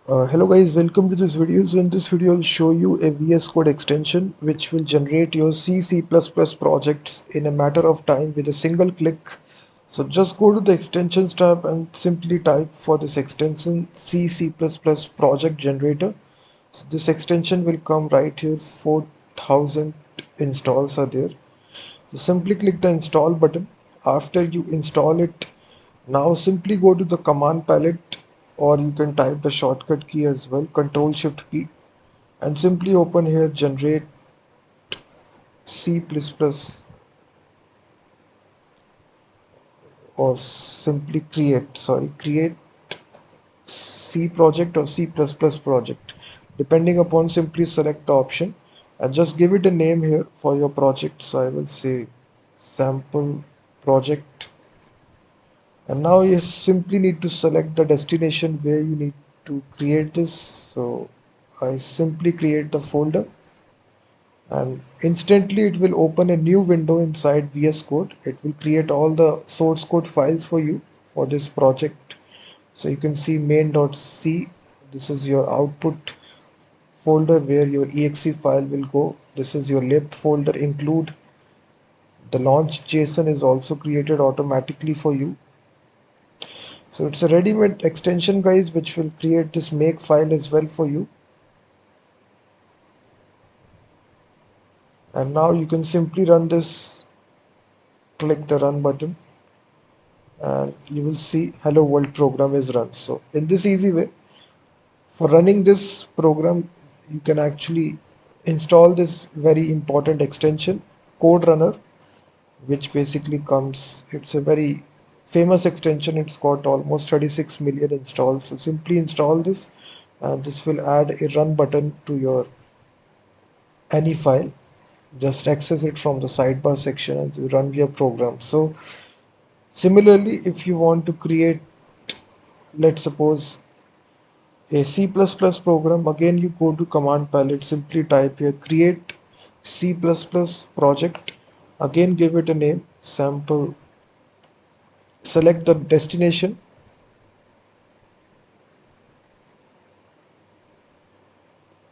Hello guys, welcome to this video. So in this video I'll show you a VS Code extension which will generate your C++ projects in a matter of time with a single click. So just go to the extensions tab and simply type for this extension C++ project generator. So this extension will come right here. 4000 installs are there. So simply click the install button. After you install it, now simply go to the command palette, or you can type the shortcut key as well, Control Shift key, and simply open here generate C++ or simply create C project or C++ project. Depending upon, simply select the option and just give it a name here for your project. So I will say sample project. And now you simply need to select the destination where you need to create this. So I simply create the folder, and instantly it will open a new window inside VS Code. It will create all the source code files for you for this project. So you can see main.c. This is your output folder where your exe file will go. This is your lib folder. Include the launch JSON is also created automatically for you. So it's a ready-made extension guys, which will create this make file as well for you. And now you can simply run this, click the run button, and you will see hello world program is run. So in this easy way, for running this program, you can actually install this very important extension, Code Runner, which basically comes, it's a very famous extension. It's got almost 36 million installs. So simply install this, and this will add a run button to your any file. Just access it from the sidebar section and you run your program. So similarly, if you want to create, let's suppose, a C++ program, again you go to command palette, simply type here create C++ project, again give it a name sample, select the destination,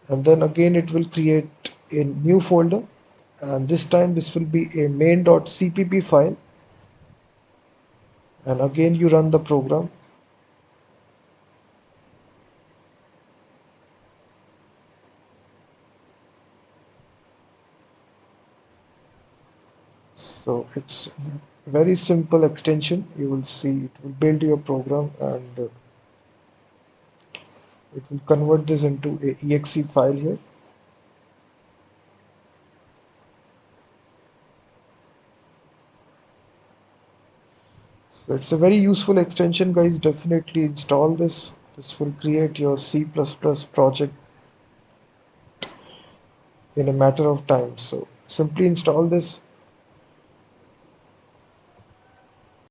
and then again it will create a new folder, and this time this will be a main.cpp file, and again you run the program. So it's very simple extension. You will see it will build your program, and it will convert this into a exe file here. So it's a very useful extension guys. Definitely install this. This will create your C++ project in a matter of time. So simply install this